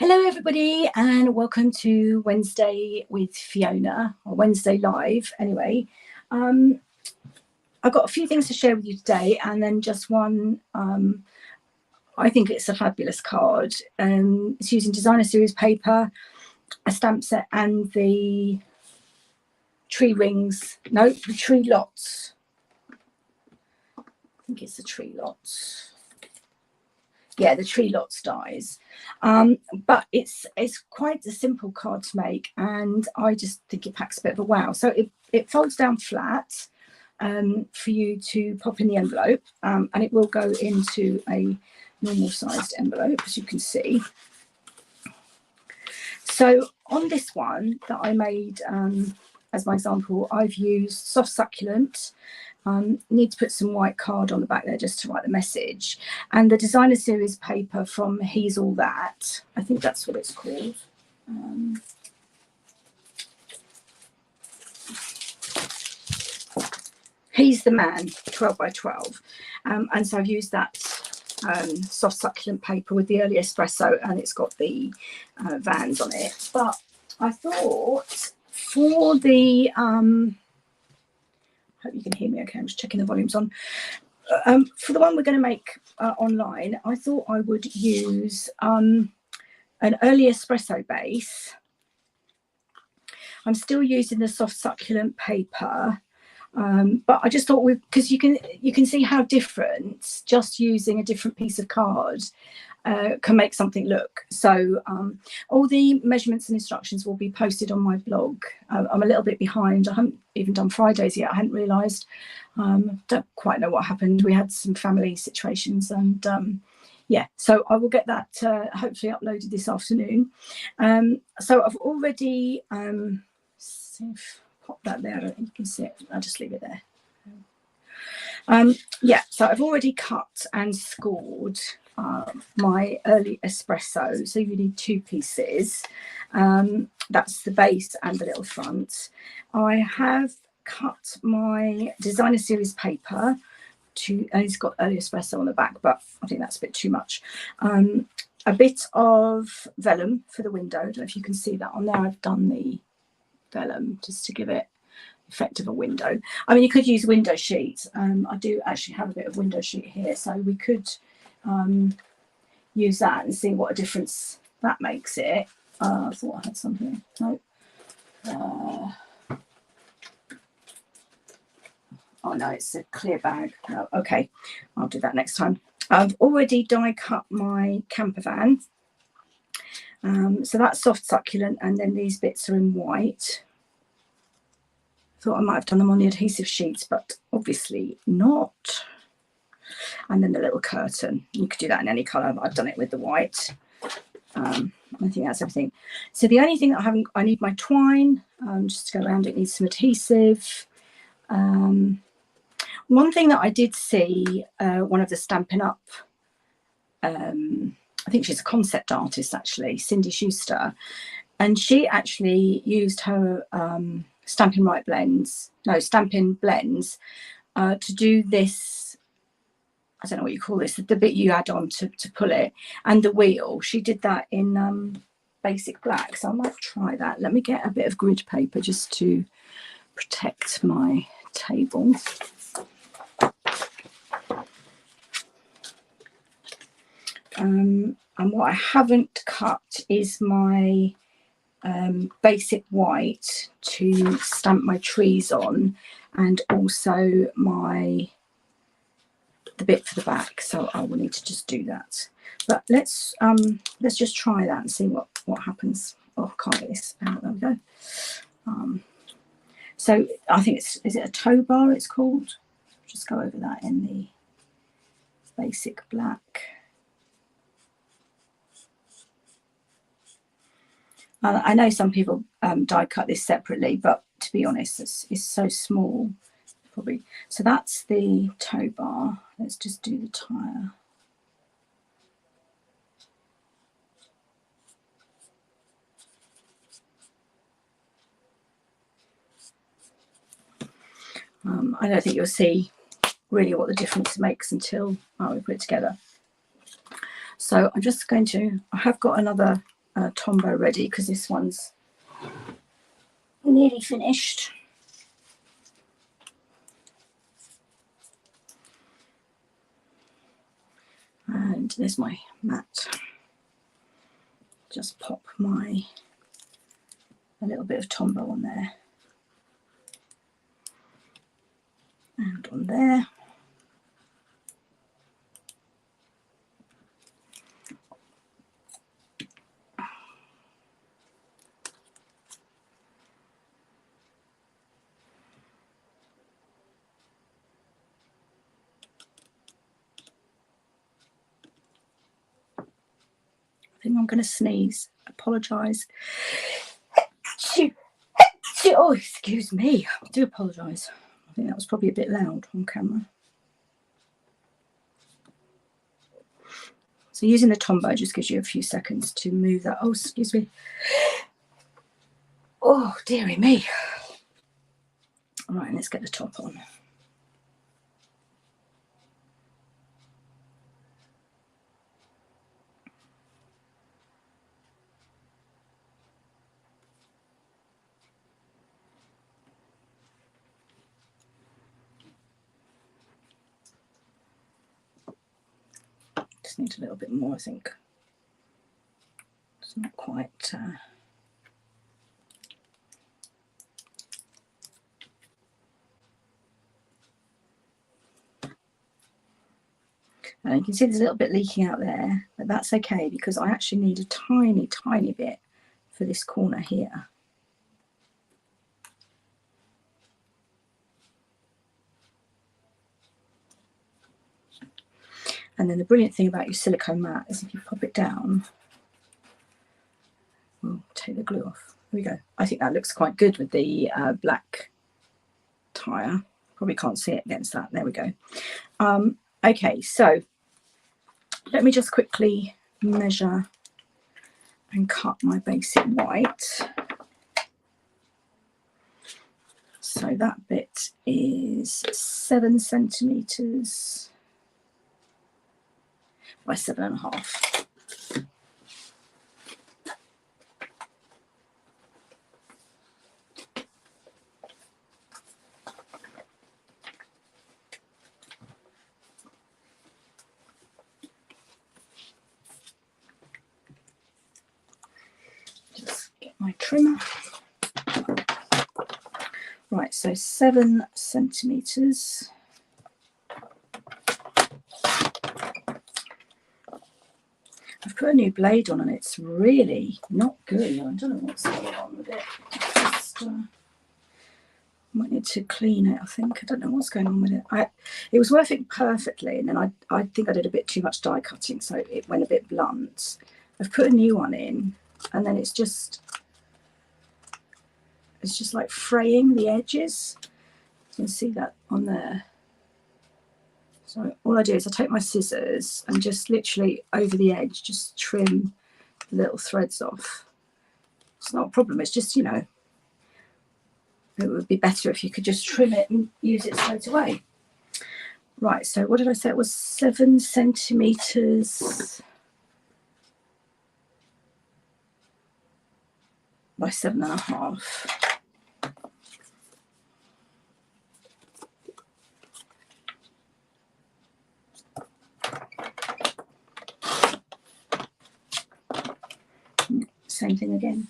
Hello everybody and welcome to Wednesday with Fiona, or Wednesday Live anyway. I've got a few things to share with you today and then just one. I think it's a fabulous card. It's using designer series paper, a stamp set and the tree rings, no, the tree lots. I think it's the tree lots. Yeah, the tree lots dies, but it's quite a simple card to make, and I just think it packs a bit of a wow. So it folds down flat for you to pop in the envelope, and it will go into a normal sized envelope, as you can see. So on this one that I made as my example, I've used soft succulent. Need to put some white card on the back there just to write the message, and the designer series paper from He's All That, I think that's what it's called. He's the Man, 12 by 12, and so I've used that soft succulent paper with the early espresso, and it's got the vans on it. But I thought for the hope you can hear me okay, I'm just checking the volumes on. For the one we're going to make online, I thought I would use an early espresso base. I'm still using the soft succulent paper, but I just thought, because you can see how different just using a different piece of card can make something look. So all the measurements and instructions will be posted on my blog. I'm a little bit behind. I haven't even done Fridays yet. I hadn't realised. Don't quite know what happened. We had some family situations, and yeah, so I will get that hopefully uploaded this afternoon. So I've already pop that there. I don't think you can see it. I'll just leave it there. Yeah, so I've already cut and scored my early espresso. So you need two pieces. That's the base and the little front. I have cut my designer series paper to, and it's got early espresso on the back, but I think that's a bit too much. A bit of vellum for the window. I don't know if you can see that on there. I've done the vellum just to give it effect of a window. I mean, you could use window sheets. I do actually have a bit of window sheet here, so we could use that and see what a difference that makes it. I thought I had some here. No. Oh no, it's a clear bag. Oh, okay, I'll do that next time. I've already die cut my camper van. So that's soft succulent, and then these bits are in white. Thought I might have done them on the adhesive sheets, but obviously not. And then the little curtain, you could do that in any colour, but I've done it with the white. I think that's everything. So the only thing that I need my twine, just to go around it, needs some adhesive. One thing that I did see, one of the Stampin' Up, I think she's a concept artist actually, Cindy Schuster, and she actually used her Stampin' blends to do this. I don't know what you call this, the bit you add on to pull it, and the wheel. She did that in basic black, so I might try that. Let me get a bit of grid paper just to protect my table. And what I haven't cut is my basic white to stamp my trees on, and also the bit for the back, so I will need to just do that. But let's just try that and see what happens. Oh, I can't get this out. There we go. So I think is it a tow bar it's called? Just go over that in the basic black. I know some people die cut this separately, but to be honest, it's so small. Probably. So that's the tow bar. Let's just do the tire. I don't think you'll see really what the difference makes until we put it together. So I'm just going to, I have got another Tombow ready, because this one's nearly finished. And there's my mat. Just pop a little bit of Tombow on there and on there. I think I'm going to sneeze. Apologise. Oh, excuse me. I do apologise. I think that was probably a bit loud on camera. So using the Tombow just gives you a few seconds to move that. Oh, excuse me. Oh, dearie me. All right, let's get the top on. Just need a little bit more, I think. It's not quite... And you can see there's a little bit leaking out there, but that's okay because I actually need a tiny, tiny bit for this corner here. And then the brilliant thing about your silicone mat is if you pop it down, we'll take the glue off. Here we go. I think that looks quite good with the black tire. Probably can't see it against that. There we go. Okay, so let me just quickly measure and cut my basic white. So that bit is 7 centimetres by 7.5. Just get my trimmer. Right, so 7 centimetres. I've put a new blade on and it's really not good. I don't know what's going on with it. Just might need to clean it, I think. I don't know what's going on with it. It was working perfectly, and then I think I did a bit too much die cutting, so it went a bit blunt. I've put a new one in, and then it's just like fraying the edges. You can see that on there. So all I do is I take my scissors and just literally over the edge, just trim the little threads off. It's not a problem. It's just, you know, it would be better if you could just trim it and use it straight away. Right, so what did I say? It was 7 centimetres by 7.5. Same thing again.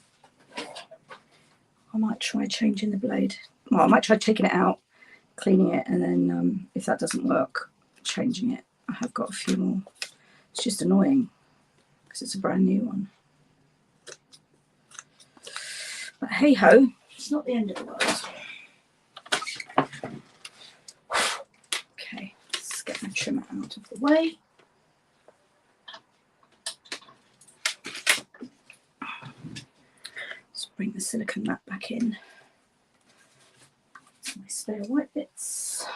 I might try changing the blade. Well, I might try taking it out, cleaning it, and then if that doesn't work, changing it. I have got a few more. It's just annoying because it's a brand new one. But hey ho, it's not the end of the world. Okay, let's get my trimmer out of the way. Let's bring the silicone mat back in. My spare white bits.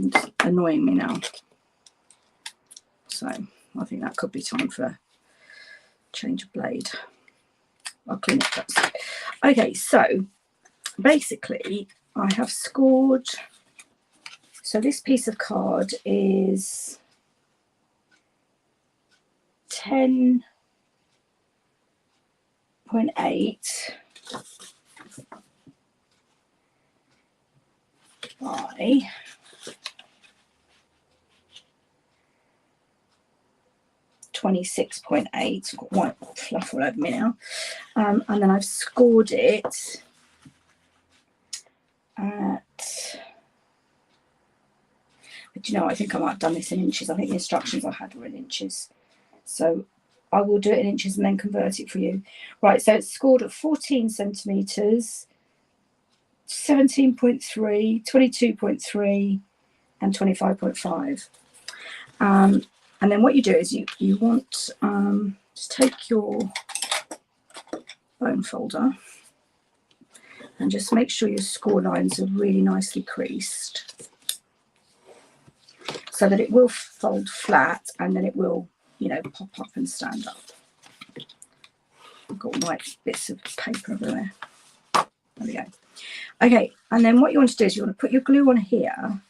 It's annoying me now. So I think that could be time for a change of blade. I'll clean it first. Okay, so basically I have scored. So this piece of card is 10.8 by 26.8. Got white fluff all over me now. And then I've scored it at, but you know, I think I might have done this in inches. I think the instructions I had were in inches. So I will do it in inches and then convert it for you. Right, so it's scored at 14 centimetres, 17.3, 22.3 and 25.5. And then what you do is you want just take your bone folder and just make sure your score lines are really nicely creased so that it will fold flat and then it will, you know, pop up and stand up. I've got white bits of paper everywhere. There we go. Okay, and then what you want to do is you want to put your glue on here.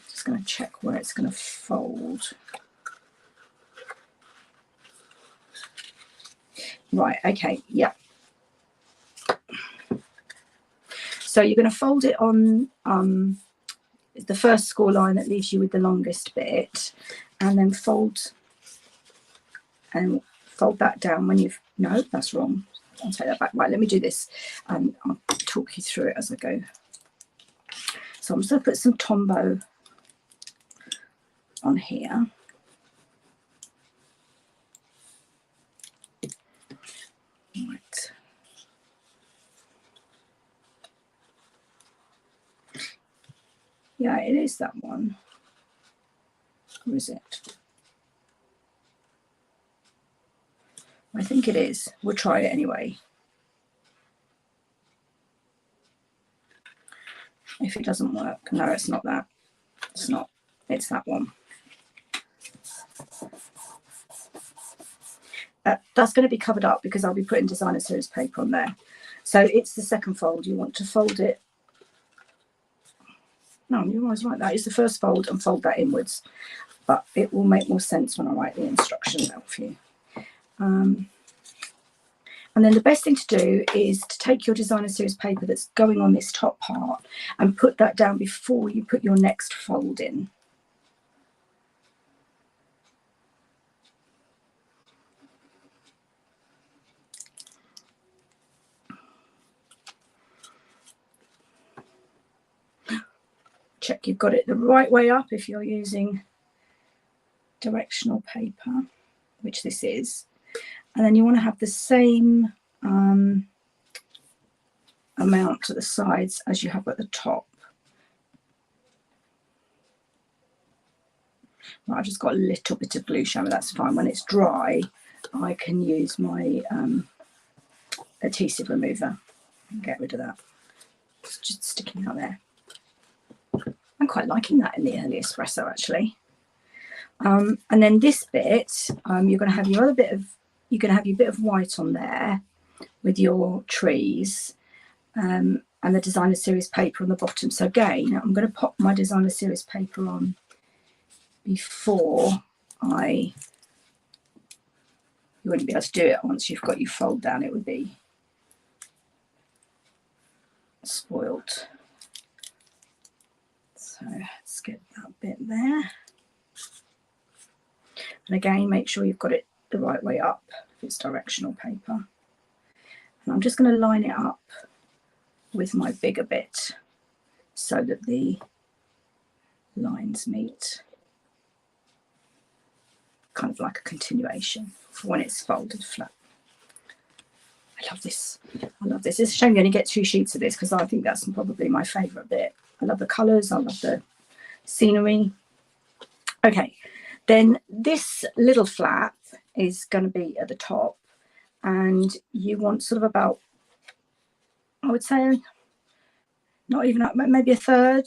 Just going to check where it's going to fold. Right, okay, yeah. So you're going to fold it on the first score line that leaves you with the longest bit, and then fold that down when you've, no, that's wrong. I'll take that back. Right, let me do this and I'll talk you through it as I go. So I'm just going to put some Tombow on here. Right. Yeah, it is that one. Or is it? I think it is. We'll try it anyway. If it doesn't work, no, it's not that. It's not. It's that one. That's going to be covered up because I'll be putting designer series paper on there. So it's the second fold. You want to fold it. No, you're always right. That is the first fold and fold that inwards. But it will make more sense when I write the instructions out for you. And then the best thing to do is to take your designer series paper that's going on this top part and put that down before you put your next fold in. Check you've got it the right way up if you're using directional paper, which this is. And then you want to have the same amount to the sides as you have at the top. Right, I've just got a little bit of glue showing, that's fine. When it's dry, I can use my adhesive remover and get rid of that. It's just sticking out there. I'm quite liking that in the early espresso actually. And then this bit, you're going to have your other bit of, you're going to have your bit of white on there with your trees and the designer series paper on the bottom. So again, I'm going to pop my designer series paper on before you wouldn't be able to do it once you've got your fold down, it would be spoiled. So let's get that bit there. And again, make sure you've got it the right way up if it's directional paper. And I'm just going to line it up with my bigger bit so that the lines meet. Kind of like a continuation for when it's folded flat. I love this. I love this. It's a shame you only get 2 sheets of this because I think that's probably my favourite bit. I love the colours. I love the scenery. Okay, then this little flap is going to be at the top, and you want sort of about, I would say, not even maybe a third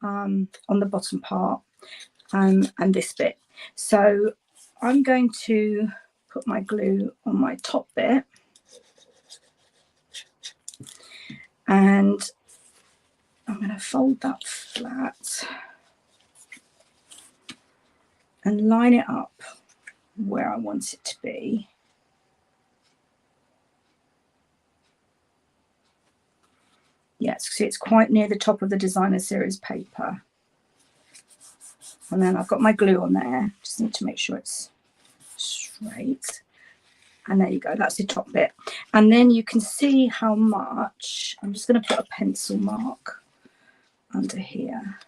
on the bottom part and this bit. So I'm going to put my glue on my top bit, and I'm going to fold that flat and line it up where I want it to be. Yes, see, it's quite near the top of the designer series paper. And then I've got my glue on there. Just need to make sure it's straight. And there you go, that's the top bit. And then you can see how much, I'm just going to put a pencil mark under here.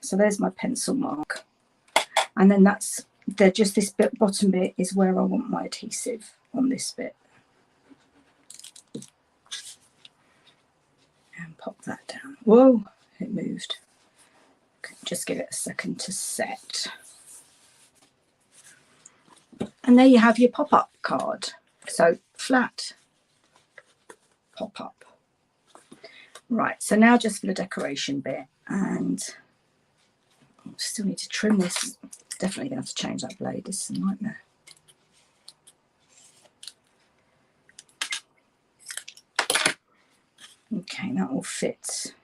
So there's my pencil mark. And then just this bit, bottom bit is where I want my adhesive on this bit. And pop that down. Whoa, it moved. Okay, just give it a second to set. And there you have your pop-up card. So flat, pop-up. Right, so now just for the decoration bit, and I still need to trim this. Definitely gonna have to change that blade. This is a nightmare. Okay, that will fit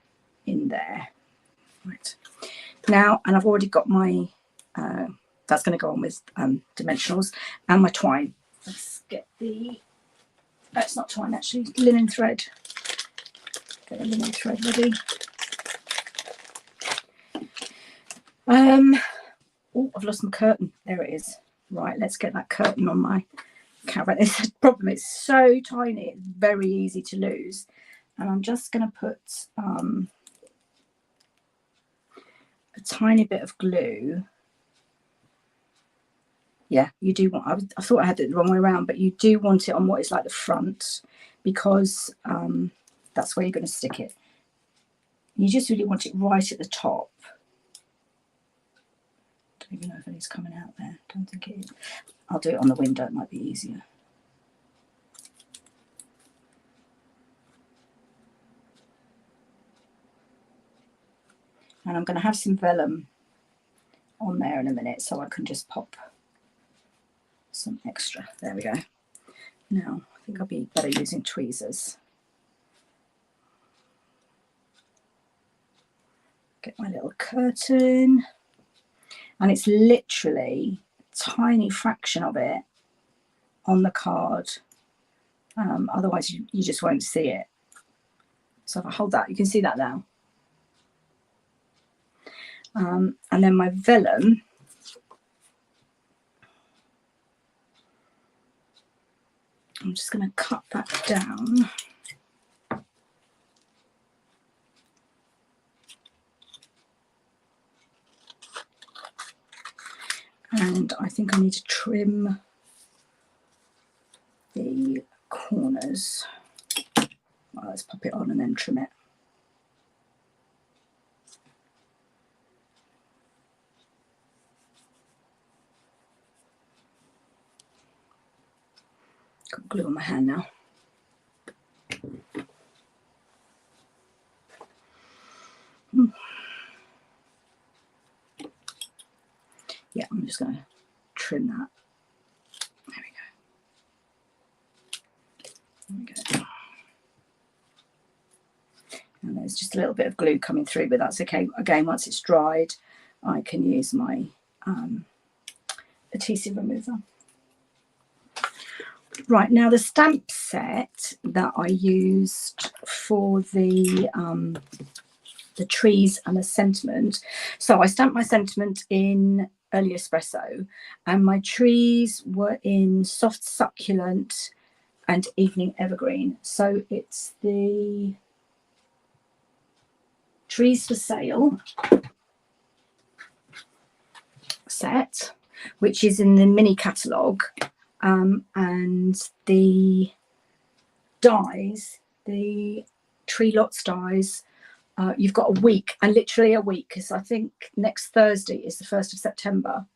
in there. Right. Now, and I've already got my, that's going to go on with dimensionals and my twine. Let's get the, it's not twine actually, linen thread. Get the linen thread ready. Oh, I've lost my curtain. There it is. Right, let's get that curtain on my camera. This problem, it's so tiny, it's very easy to lose. And I'm just going to put a tiny bit of glue. Yeah, you do want, I thought I had it the wrong way around, but you do want it on what is like the front, because that's where you're going to stick it. You just really want it right at the top. Don't even know if anything's coming out there. Don't think it is. I'll do it on the window, it might be easier. And I'm going to have some vellum on there in a minute, so I can just pop some extra. There we go. Now, I think I'll be better using tweezers. Get my little curtain. And it's literally a tiny fraction of it on the card. Otherwise, you just won't see it. So if I hold that, you can see that now. And then my vellum, I'm just going to cut that down. And I think I need to trim the corners. Well, let's pop it on and then trim it. Got glue on my hand now. Yeah, I'm just going to trim that. There we go. There we go. And there's just a little bit of glue coming through, but that's okay. Again, once it's dried, I can use my adhesive remover. Right, now the stamp set that I used for the trees and the sentiment. So I stamped my sentiment in Early Espresso, and my trees were in Soft Succulent and Evening Evergreen. So it's the Trees for Sale set, which is in the mini catalogue, and the dies, the Tree Lots dies, you've got a week, and literally a week, because I think next Thursday is the 1st of September.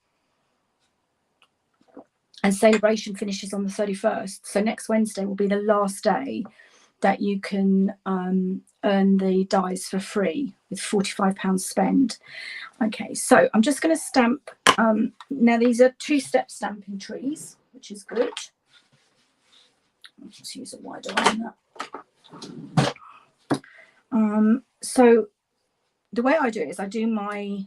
And celebration finishes on the 31st. So next Wednesday will be the last day that you can earn the dies for free with £45 spend. Okay, so I'm just going to stamp. Now these are 2-step stamping trees, which is good. I'll just use a wider one than that. So the way I do it is I do my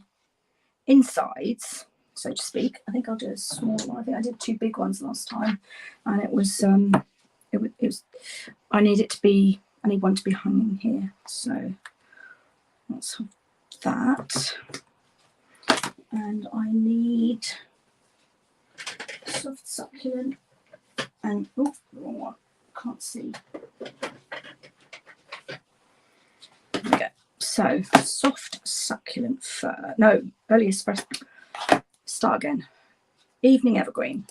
insides, so to speak. I think I'll do a small one. I think I did 2 big ones last time, and it was I need one to be hung here, so let's have that. And I need soft succulent, and oh, wrong one, can't see. There we go. So soft succulent fir, no, early espresso, start again. Evening evergreen.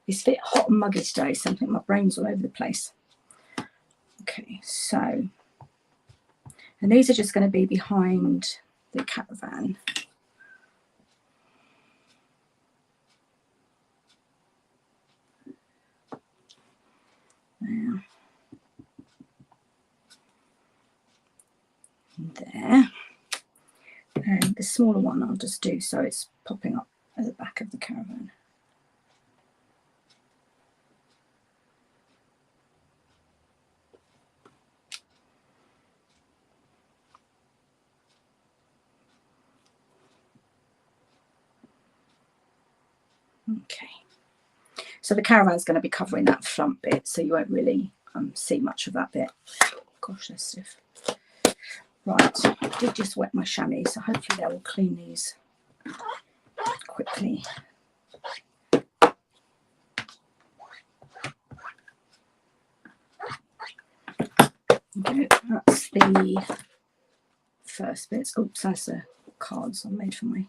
It's a bit hot and muggy today, so I think my brain's all over the place. Okay, so, and these are just going to be behind the caravan. There, and the smaller one I'll just do so it's popping up at the back of the caravan. Okay, so the caravan's going to be covering that front bit, so you won't really see much of that bit. Gosh, that's stiff. Right, I did just wet my chamois, so hopefully that will clean these quickly. Okay, that's the first bit. Oops, that's the cards I made for my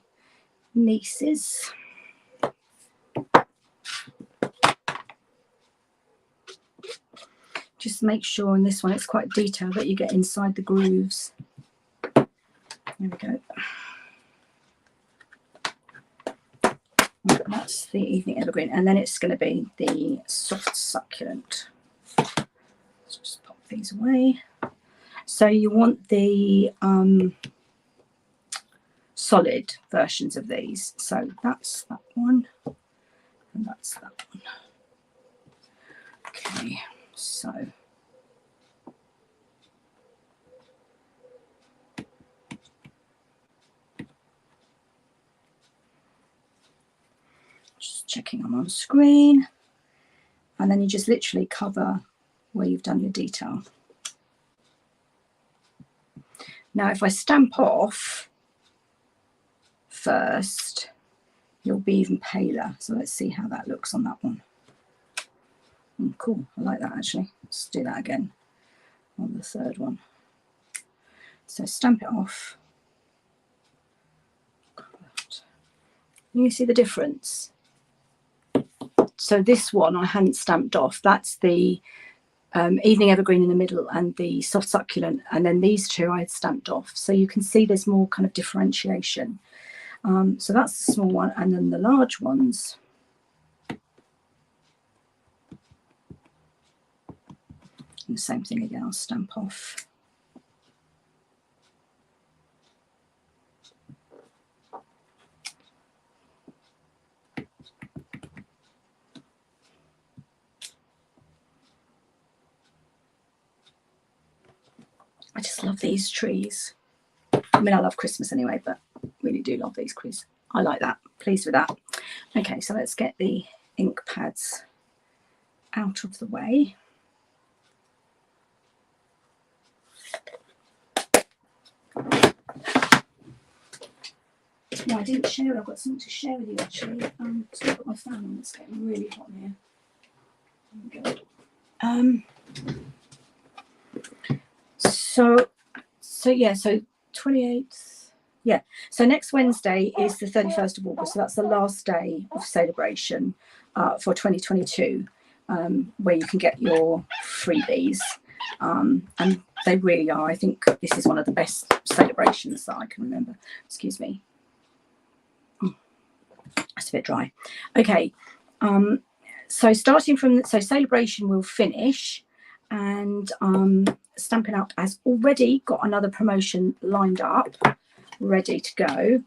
nieces. Just make sure in this one it's quite detailed that you get inside the grooves. There we go. That's the evening evergreen, and then it's going to be the soft succulent. Let's just pop these away. So you want the solid versions of these. So that's that one, and that's that one. Okay, so just checking I'm on screen, and then you just literally cover where you've done your detail. Now if I stamp off first, you'll be even paler, so let's see how that looks on that one. Cool, I like that actually. Let's do that again on the third one. So stamp it off. You see the difference? So this one I hadn't stamped off. That's the evening evergreen in the middle and the soft succulent, and then these two I had stamped off. So you can see there's more kind of differentiation. So that's the small one, and then the large ones. And the same thing again, I'll stamp off. I just love these trees. I mean, I love Christmas anyway, but really do love these trees. I like that. Pleased with that. Okay, so let's get the ink pads out of the way. No, I didn't share it. I've got something to share with you actually. So I've got my fan on. It's getting really hot in here. There we go. So yeah, so 28th. Yeah, so next Wednesday is the 31st of August. So that's the last day of celebration for 2022, where you can get your freebies. And they really are. I think this is one of the best celebrations that I can remember. Excuse me. It's a bit dry. Okay. So starting from, so celebration will finish and Stampin' Up has already got another promotion lined up, ready to go,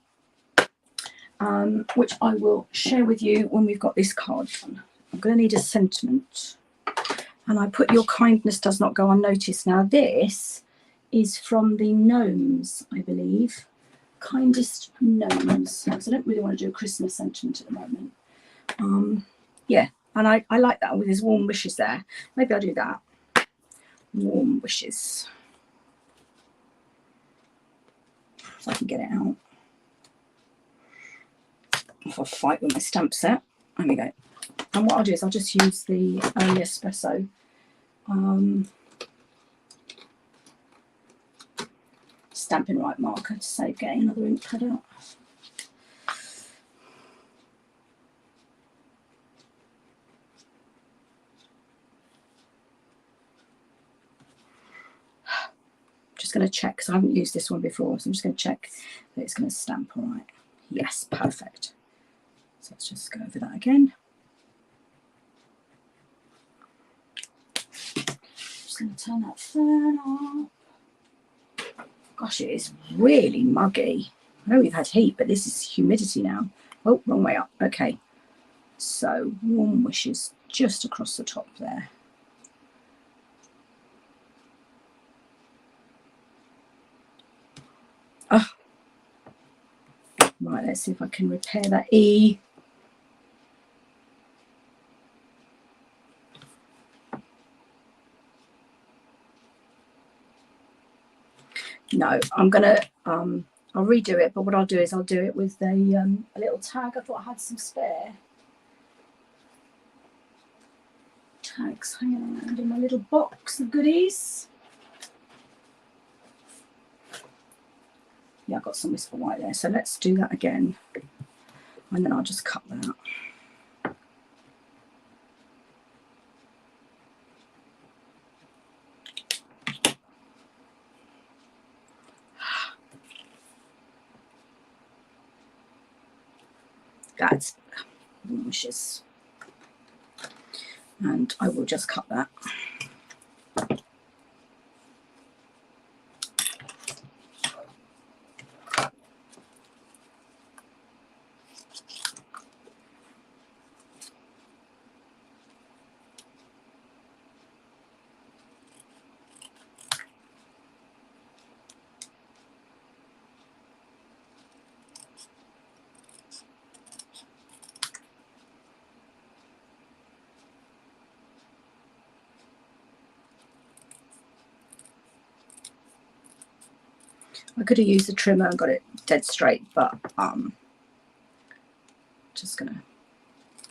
which I will share with you when we've got this card done. I'm going to need a sentiment, and I put "Your kindness does not go unnoticed." Now this is from the gnomes, I believe. Kindest gnomes, because I don't really want to do a Christmas sentiment at the moment. Yeah, and I like that with his warm wishes there. Maybe I'll do that. Warm wishes. So I can get it out. If I fight with my stamp set. There we go. And what I'll do is I'll just use the early espresso. Stampin' Right marker to save getting another ink pad out. Just going to check, because I haven't used this one before, so I'm just going to check that it's going to stamp all right. Yes, perfect. So let's just go over that again. Just going to turn that fan off. Gosh, it is really muggy. I know we've had heat, but this is humidity now. Oh, wrong way up. Okay. So warm wishes just across the top there. Oh. Right, let's see if I can repair that E. No, I'm gonna I'll redo it, but what I'll do is I'll do it with a little tag. I thought I had some spare tags hanging around in my little box of goodies. Yeah, I've got some Whisper White there, so let's do that again, and then I'll just cut that. That's wishes, and I will just cut that. I could have used a trimmer and got it dead straight, but just gonna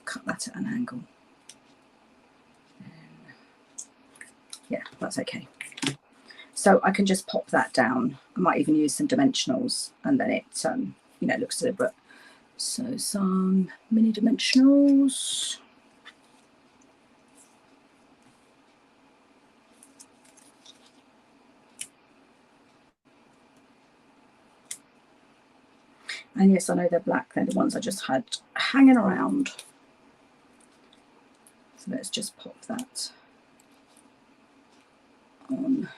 cut that at an angle. Yeah, that's okay. So I can just pop that down. I might even use some dimensionals, and then it you know, looks deliberate. So some mini dimensionals. And yes, I know they're black. They're the ones I just had hanging around. So let's just pop that on.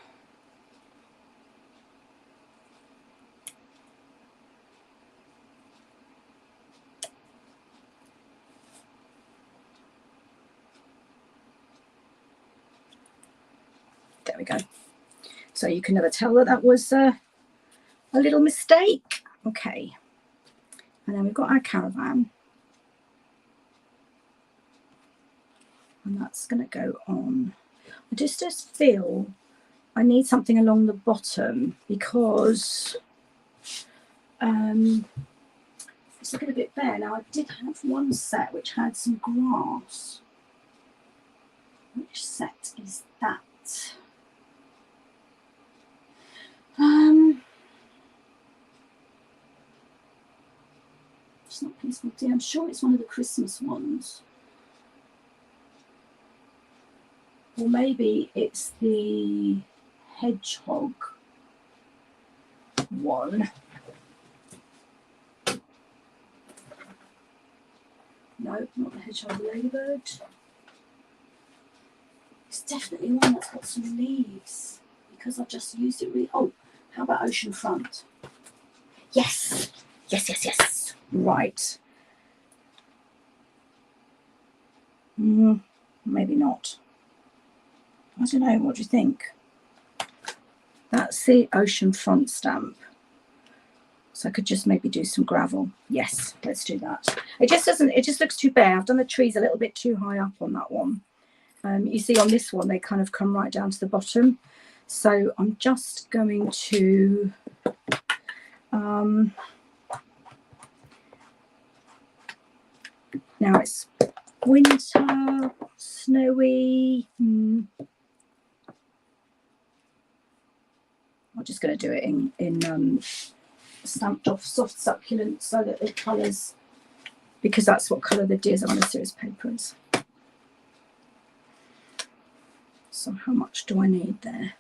There we go. So you can never tell that that was a little mistake. Okay. And then we've got our caravan. And that's going to go on. I just feel I need something along the bottom, because it's looking a bit bare. Now, I did have one set which had some grass. Which set is that? It's not Peaceful Day. I'm sure it's one of the Christmas ones. Or maybe it's the hedgehog one. No, not the hedgehog, ladybird. It's definitely one that's got some leaves because I've just used it really. Oh, how about oceanfront? Yes, yes, yes, yes. Right. Maybe not. I don't know. What do you think? That's the oceanfront stamp. So I could just maybe do some gravel. Yes, let's do that. It just doesn't, it just looks too bare. I've done the trees a little bit too high up on that one. You see on this one, they kind of come right down to the bottom. So I'm just going to, now it's winter, snowy. I'm just going to do it in stamped off soft succulent so that it colours, because that's what colour the designer series paper is. So how much do I need there?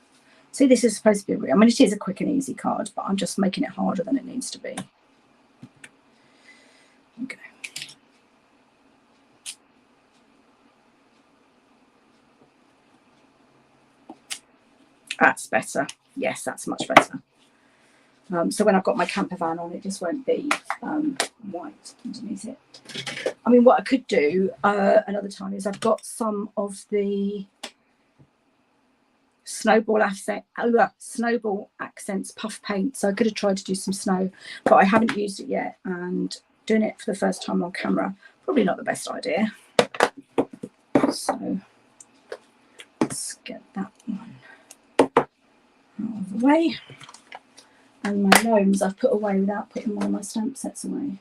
See, this is supposed to be, I mean, it is a quick and easy card, but I'm just making it harder than it needs to be. Okay. That's better. Yes, that's much better. So when I've got my camper van on, it just won't be white underneath it. I mean, what I could do another time is I've got some of the Snowball Accents puff paint, so I could have tried to do some snow, but I haven't used it yet, and doing it for the first time on camera, probably not the best idea. So let's get that one out of the way. And my gnomes I've put away without putting one of my stamp sets away.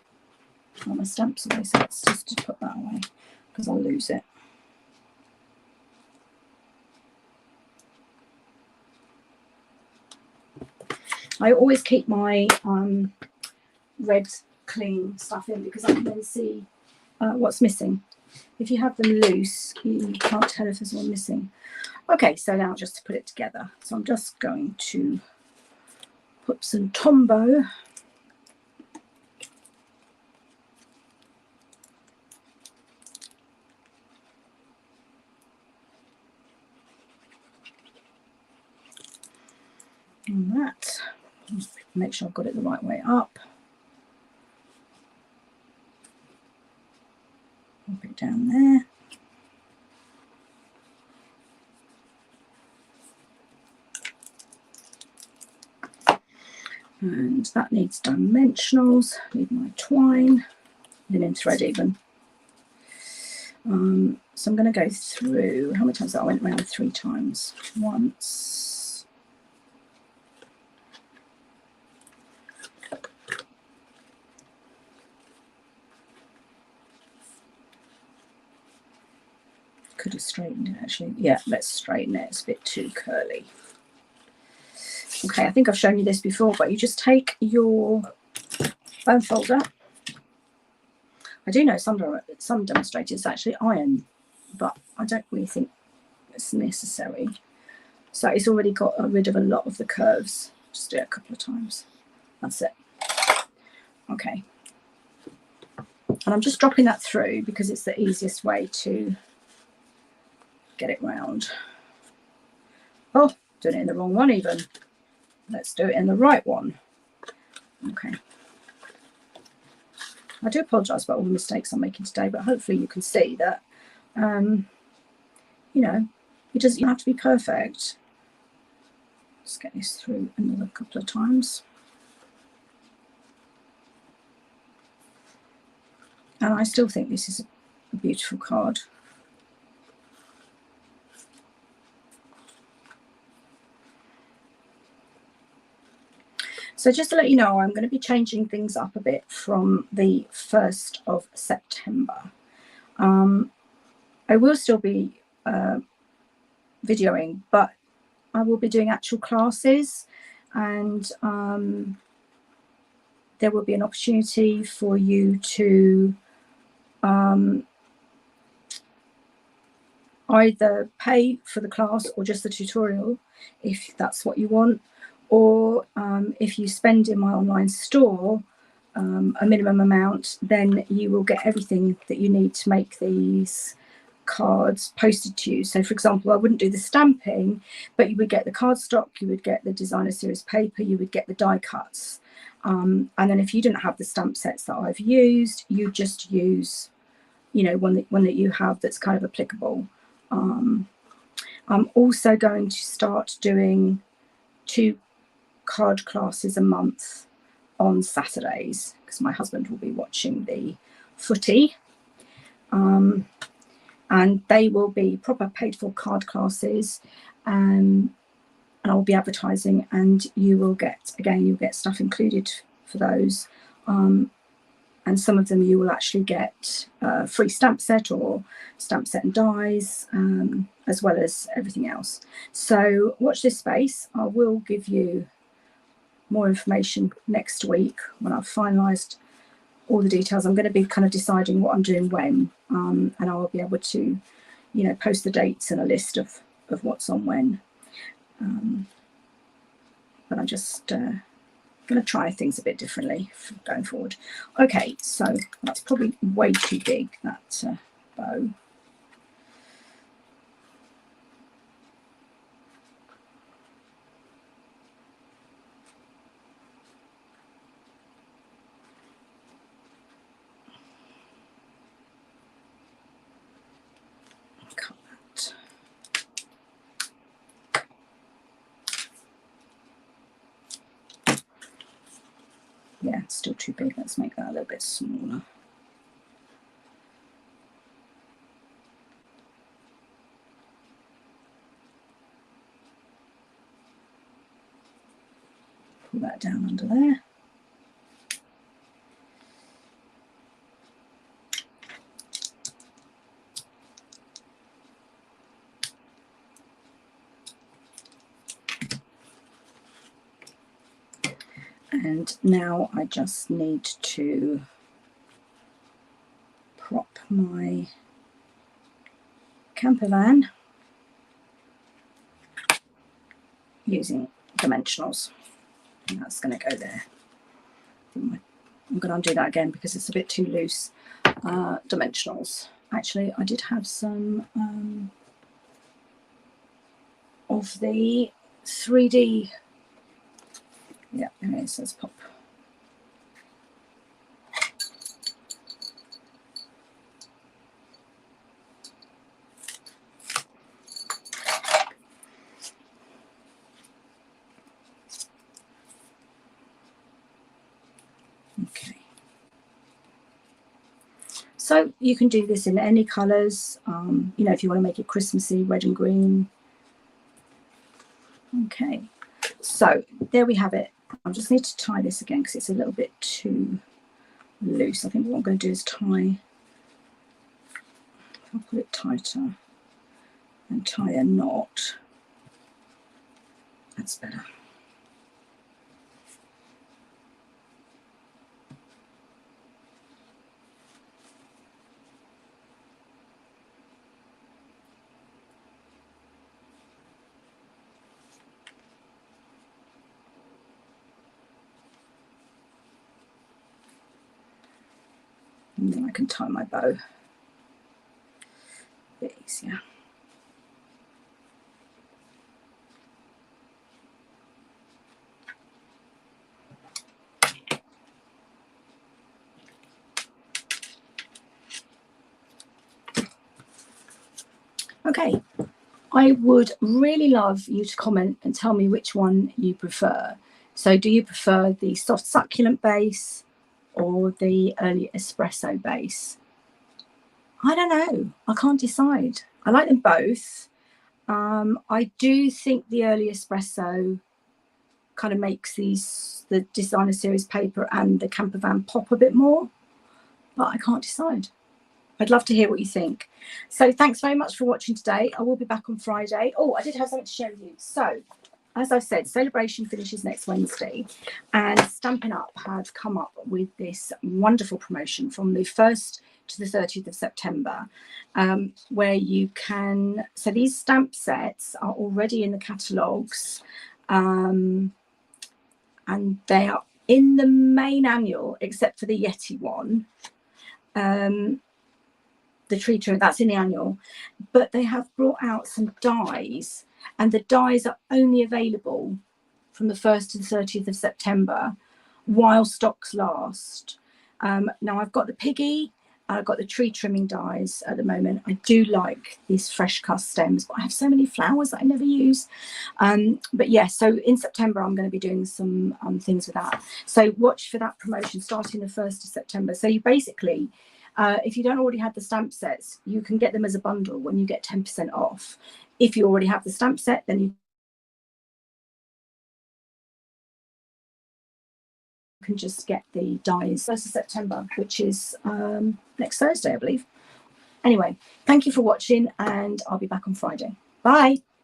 Well, my stamps away, so let's just put that away because I'll lose it. I always keep my red clean stuff in because I can then see what's missing. If you have them loose, you can't tell if there's one missing. Okay, so now just to put it together. So I'm just going to put some Tombow . On that, make sure I've got it the right way up. Pop it down there. And that needs dimensionals. Need my twine, linen thread even. So I'm going to go through, how many times I went around 3 times. Once. Could have straightened it actually. Yeah, let's straighten it. It's a bit too curly. Okay, I think I've shown you this before, but you just take your bone folder. I do know some demonstrators actually iron, but I don't really think it's necessary. So it's already got rid of a lot of the curves. Just do it a couple of times. That's it. Okay. And I'm just dropping that through because it's the easiest way to get it round. Oh, doing it in the wrong one even. Let's do it in the right one. Okay. I do apologise about all the mistakes I'm making today, but hopefully you can see that, you know, you don't have to be perfect. Let's get this through another couple of times. And I still think this is a beautiful card. So just to let you know, I'm going to be changing things up a bit from the 1st of September. I will still be videoing, but I will be doing actual classes, and there will be an opportunity for you to either pay for the class or just the tutorial if that's what you want, or if you spend in my online store a minimum amount, then you will get everything that you need to make these cards posted to you. So for example, I wouldn't do the stamping, but you would get the cardstock, you would get the designer series paper, you would get the die cuts. And then if you didn't have the stamp sets that I've used, you just use, you know, one that you have that's kind of applicable. I'm also going to start doing 2 card classes a month on Saturdays, because my husband will be watching the footy. And they will be proper paid for card classes, and I'll be advertising, and you will get, again, you'll get stuff included for those. And some of them you will actually get a free stamp set or stamp set and dies, as well as everything else. So watch this space. I will give you more information next week when I've finalised all the details. I'm going to be kind of deciding what I'm doing when, and I'll be able to, you know, post the dates and a list of what's on when. But I'm just going to try things a bit differently going forward. Okay, so that's probably way too big, that bow. Cut that. Yeah, it's still too big. Let's make that a little bit smaller. Pull that down under there. And now I just need to prop my camper van using dimensionals. And that's going to go there. I'm going to undo that again because it's a bit too loose. Dimensionals. Actually, I did have some of the 3D. Yeah, there it is. Let's pop. Okay. So you can do this in any colours. You know, if you want to make it Christmassy, red and green. Okay. So there we have it. I just need to tie this again because it's a little bit too loose. I think what I'm going to do is tie, if I pull it tighter and tie a knot, that's better. And then I can tie my bow a bit easier. Okay, I would really love you to comment and tell me which one you prefer. So do you prefer the soft succulent base or the early espresso base? I don't know. I can't decide. I like them both. I do think the early espresso kind of makes the designer series paper and the camper van pop a bit more, but I can't decide. I'd love to hear what you think. So thanks very much for watching today. I will be back on Friday. Oh, I did have something to share with you. So as I said, Celebration finishes next Wednesday, and Stampin' Up have come up with this wonderful promotion from the 1st to the 30th of September, where you can, so these stamp sets are already in the catalogues, and they are in the main annual except for the Yeti one. the tree trim, that's in the annual, but they have brought out some dies, and the dies are only available from the 1st to the 30th of September while stocks last. Now I've got the piggy, I've got the tree trimming dies at the moment. I do like these fresh cut stems, but I have so many flowers that I never use. But yeah, so in September, I'm going to be doing some things with that. So watch for that promotion starting the 1st of September. So you basically, if you don't already have the stamp sets, you can get them as a bundle when you get 10% off. If you already have the stamp set, then you can just get the dies 1st of September, which is next Thursday, I believe. Anyway, thank you for watching, and I'll be back on Friday. Bye.